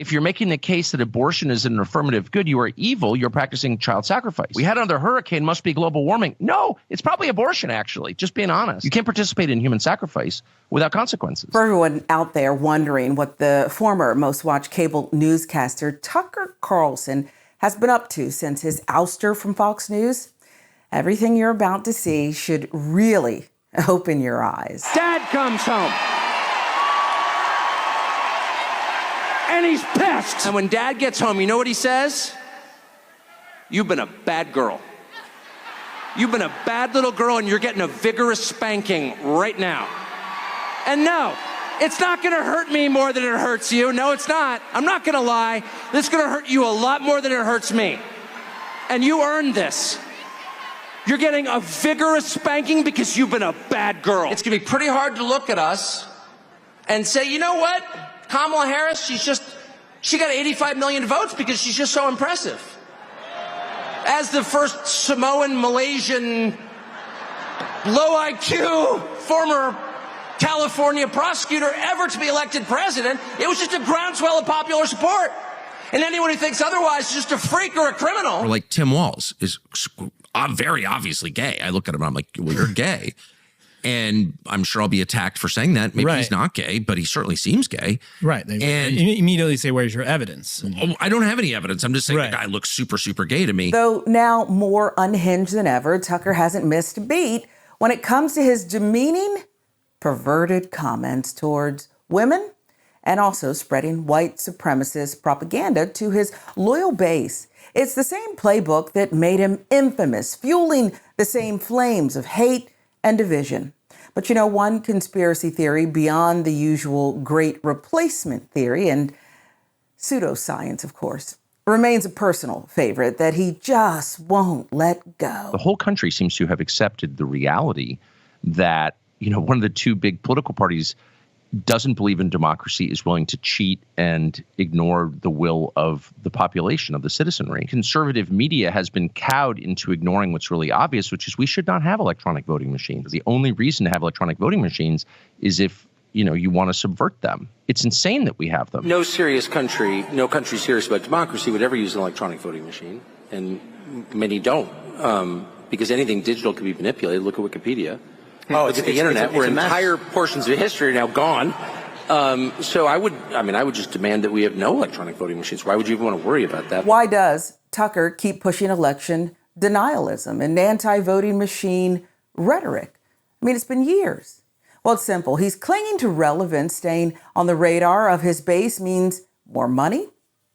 If you're making the case that abortion is an affirmative good, you are evil. You're practicing child sacrifice. We had another hurricane, must be global warming. No, it's probably abortion, actually. Just being honest. You can't participate in human sacrifice without consequences. For everyone out there wondering what the former most watched cable newscaster Tucker Carlson has been up to since his ouster from Fox News, everything you're about to see should really open your eyes. Dad comes home. And he's pissed. And when Dad gets home, you know what he says? You've been a bad girl. You've been a bad little girl, and you're getting a vigorous spanking right now. And no, it's not gonna hurt me more than it hurts you. No, it's not. I'm not gonna lie. This is gonna hurt you a lot more than it hurts me. And you earned this. You're getting a vigorous spanking because you've been a bad girl. It's gonna be pretty hard to look at us and say, you know what? Kamala Harris, she got 85 million votes because she's just so impressive. As the first Samoan, Malaysian, low IQ, former California prosecutor ever to be elected president, it was just a groundswell of popular support. And anyone who thinks otherwise is just a freak or a criminal. Or like Tim Walz is very obviously gay. I look at him and I'm like, well, you're gay. And I'm sure I'll be attacked for saying that. Maybe he's not gay, but he certainly seems gay. Right. They immediately say, where's your evidence? Oh, I don't have any evidence. I'm just saying the guy looks super, super gay to me. Though now more unhinged than ever, Tucker hasn't missed a beat when it comes to his demeaning, perverted comments towards women and also spreading white supremacist propaganda to his loyal base. It's the same playbook that made him infamous, fueling the same flames of hate and division. But you know, one conspiracy theory beyond the usual great replacement theory and pseudoscience, of course, remains a personal favorite that he just won't let go. The whole country seems to have accepted the reality that, you know, one of the two big political parties doesn't believe in democracy, is willing to cheat and ignore the will of the population, of the citizenry. Conservative media has been cowed into ignoring what's really obvious, which is we should not have electronic voting machines. The only reason to have electronic voting machines is if, you know, you want to subvert them. It's insane that we have them. No country serious about democracy would ever use an electronic voting machine, and many don't, because anything digital can be manipulated. Look at Wikipedia. Look at the internet, where entire portions of history are now gone. So I would just demand that we have no electronic voting machines. Why would you even want to worry about that? Why does Tucker keep pushing election denialism and anti-voting machine rhetoric? I mean, it's been years. Well, it's simple. He's clinging to relevance. Staying on the radar of his base means more money,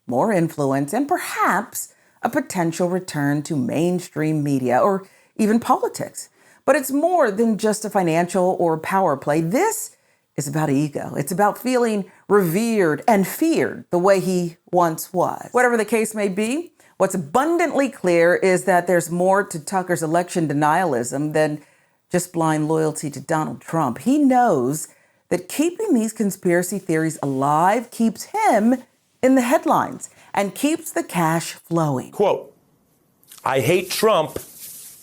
more influence, and perhaps a potential return to mainstream media or even politics. But it's more than just a financial or power play. This is about ego. It's about feeling revered and feared the way he once was. Whatever the case may be, what's abundantly clear is that there's more to Tucker's election denialism than just blind loyalty to Donald Trump. He knows that keeping these conspiracy theories alive keeps him in the headlines and keeps the cash flowing. Quote, I hate Trump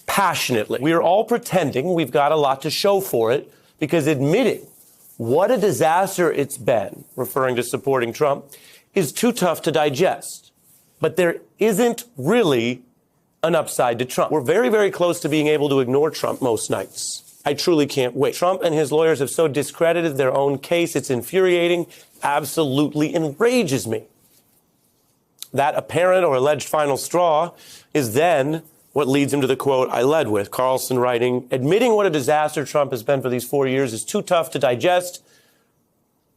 passionately. We are all pretending we've got a lot to show for it because admitting what a disaster it's been, referring to supporting Trump, is too tough to digest. But there isn't really an upside to Trump. We're very, very close to being able to ignore Trump most nights. I truly can't wait. Trump and his lawyers have so discredited their own case. It's infuriating, absolutely enrages me. That apparent or alleged final straw is then what leads him to the quote I led with, Carlson writing, admitting what a disaster Trump has been for these 4 years is too tough to digest.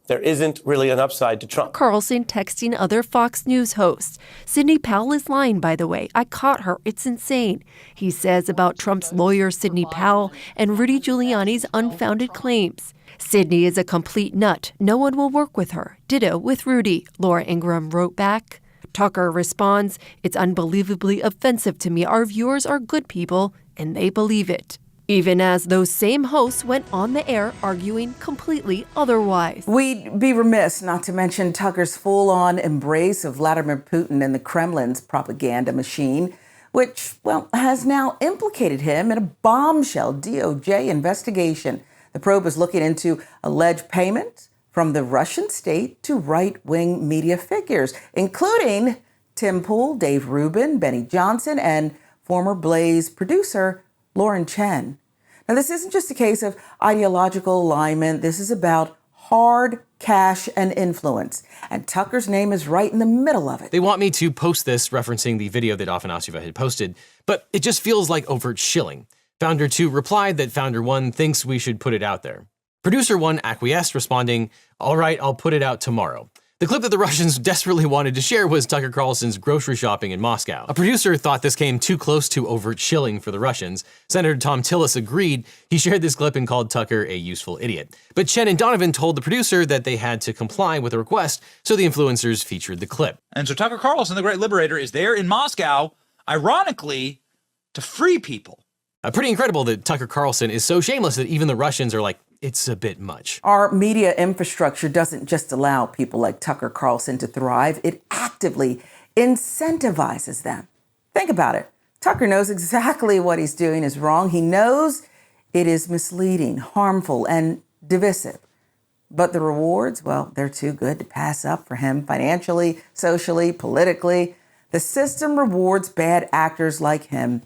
There isn't really an upside to Trump. Carlson texting other Fox News hosts. Sidney Powell is lying, by the way. I caught her. It's insane. He says about Trump's lawyer, Sidney Powell, and Rudy Giuliani's unfounded claims. Sidney is a complete nut. No one will work with her. Ditto with Rudy, Laura Ingraham wrote back. Tucker responds, it's unbelievably offensive to me. Our viewers are good people, and they believe it. Even as those same hosts went on the air arguing completely otherwise. We'd be remiss not to mention Tucker's full-on embrace of Vladimir Putin and the Kremlin's propaganda machine, which, well, has now implicated him in a bombshell DOJ investigation. The probe is looking into alleged payments from the Russian state to right-wing media figures, including Tim Pool, Dave Rubin, Benny Johnson, and former Blaze producer Lauren Chen. Now, this isn't just a case of ideological alignment. This is about hard cash and influence. And Tucker's name is right in the middle of it. They want me to post this referencing the video that Afanasyeva had posted, but it just feels like overt shilling. Founder 2 replied that Founder 1 thinks we should put it out there. Producer 1 acquiesced, responding, "All right, I'll put it out tomorrow." The clip that the Russians desperately wanted to share was Tucker Carlson's grocery shopping in Moscow. A producer thought this came too close to overt shilling for the Russians. Senator Tom Tillis agreed. He shared this clip and called Tucker a useful idiot. But Chen and Donovan told the producer that they had to comply with the request, so the influencers featured the clip. And so Tucker Carlson, the great liberator, is there in Moscow, ironically, to free people. Pretty incredible that Tucker Carlson is so shameless that even the Russians are like, it's a bit much. Our media infrastructure doesn't just allow people like Tucker Carlson to thrive, it actively incentivizes them. Think about it. Tucker knows exactly what he's doing is wrong. He knows it is misleading, harmful, and divisive. But the rewards, well, they're too good to pass up for him financially, socially, politically. The system rewards bad actors like him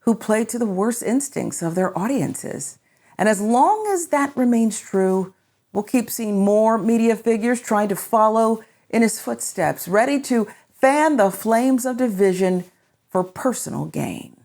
who play to the worst instincts of their audiences. And as long as that remains true, we'll keep seeing more media figures trying to follow in his footsteps, ready to fan the flames of division for personal gain.